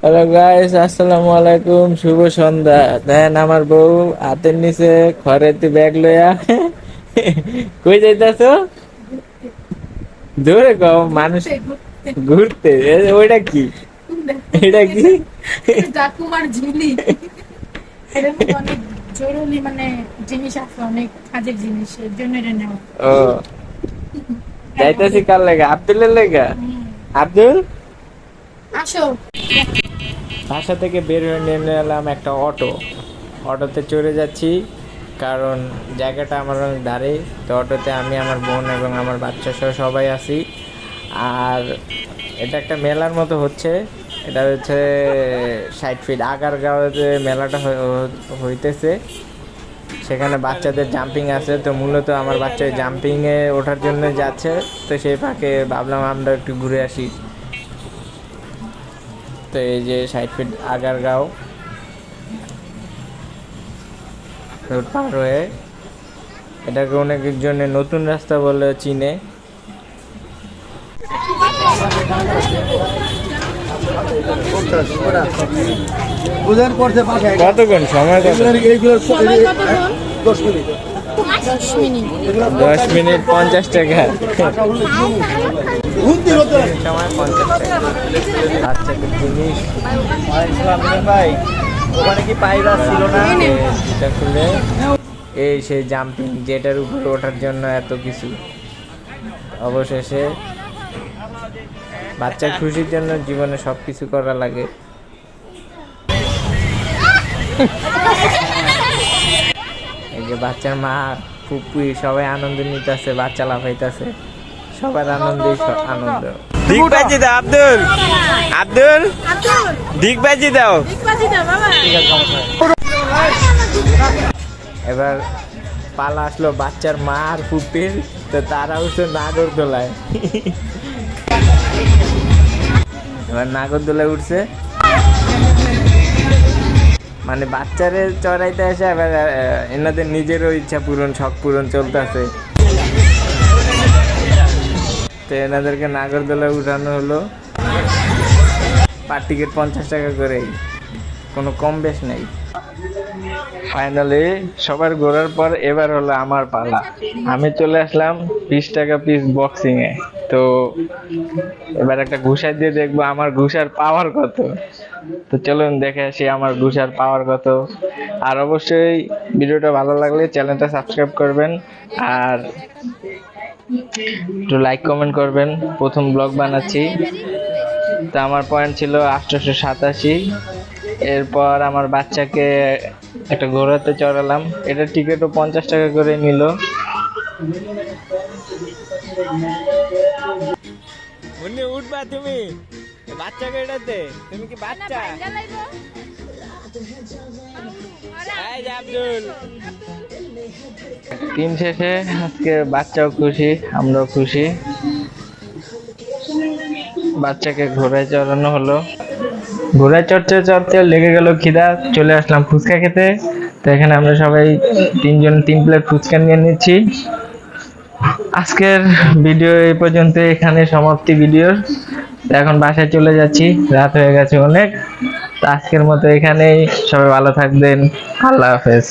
Hello guys, আসসালামু আলাইকুম, শুভ সন্ধ্যা। দেখেন আমার বউ হাতের নিচে খড়ের ব্যাগ লইয়া কই যাইতাছো? জোরে কও, মানুষ ঘুরতে। ওইটা কি? এটা কি? ডাকুমার ঝুলি। এটার মধ্যে অনেক জরুরি জিনিস আছে, অনেক কাজের জিনিস, এর জন্য এটা নেওয়া। ও, যাইতাছি কার লেগা? আব্দুলের লেগা? আব্দুল, আসো। বাসা থেকে বের হয়ে নিয়ে এলাম একটা অটোতে চড়ে যাচ্ছি, কারণ জায়গাটা আমার অনেক ধারে। তো অটোতে আমি, আমার বোন এবং আমার বাচ্চা সহ সবাই আছি। আর এটা একটা মেলার মতো হচ্ছে। এটা হচ্ছে 60 ফিট আগারগাঁও যে মেলাটা হইতেছে, সেখানে বাচ্চাদের জাম্পিং আছে। তো মূলত আমার বাচ্চা জাম্পিংয়ে ওঠার জন্য যাচ্ছে। তো সেই ফাঁকে ভাবলাম আমরা একটু ঘুরে আসি। তো এই যে 60 ফিট আগারগাঁও রোড পার হয়ে, এটাকে অনেকজনে নতুন রাস্তা বলে চিনে। কতক্ষণ সময়? 10 মিনিট 50 টাকা। সময় 50 টাকা। আচ্ছা, জিনিস ভাই, ওখানে কি পাইরা ছিল না? এটা খুলে এই সেই জাম্পিং, যেটার উপরে ওঠার জন্য এত কিছু। অবশেষে বাচ্চার খুশির জন্য জীবনে সব কিছু করা লাগে। এই যে বাচ্চার মা, ফুপি সবাই আনন্দ নিতেছে, বাচ্চা লাফাইতেছে, সবার আনন্দই আনন্দ। দিগবাজি দাও আব্দুল, আব্দুল দিগবাজি দাও। এবার পালা আসলো বাচ্চার মা আর ফুপির। তো তারা উঠছে নাগরদোলায়। এবার নাগরদোলায় উঠছে, মানে বাচ্চারে চড়াইতে আসে। এবার এনাদের নিজেরও ইচ্ছা পূরণ, শখ পূরণ চলতেছে। তো এনাদেরকে নাগরদোলায় উঠানো হলো। পার টিকিট 50 টাকা করে, কোনো কম বেশ নেই। ফাইনালি সবার ঘোরার পর এবার হলো আমার পালা। আমি চলে আসলাম 20 টাকা পিস বক্সিং এ। তো এবার একটা ঘুষাই দিয়ে দেখবো আমার ঘুষার পাওয়ার কত। তো চলুন দেখে আসি আমার ঘুষার পাওয়ার কত। আর অবশ্যই ভিডিওটা ভালো লাগলে চ্যানেলটা সাবস্ক্রাইব করবেন, আর একটু লাইক কমেন্ট করবেন। প্রথম ব্লগ বানাচ্ছি। তো আমার পয়েন্ট ছিল 887। এরপর আমার বাচ্চাকে একটা ঘোড়াতে চড়ালাম। এটা টিকিটও 50 টাকা করে নিল। উঠবা তুমি বাচ্চাকে এটাতে? তুমি কি বাচ্চা? আব্দুল দিন শেষে আজকে বাচ্চাও খুশি, আমরাও খুশি। বাচ্চাকে ঘোড়ায় চড়ানো হলো। ঘোড়ায় চড়তে চড়তে লেগে গেল খিদা। চলে আসলাম ফুচকা খেতে। তো এখানে আমরা সবাই 3 প্লেট ফুচকা নিয়ে নিচ্ছি। আজকের ভিডিও এই পর্যন্ত, এখানে সমাপ্তি ভিডিওর। তো এখন বাসায় চলে যাচ্ছি, রাত হয়ে গেছে অনেক। তো আজকের মতো এখানেই, সবাই ভালো থাকবেন, আল্লাহ হাফেজ।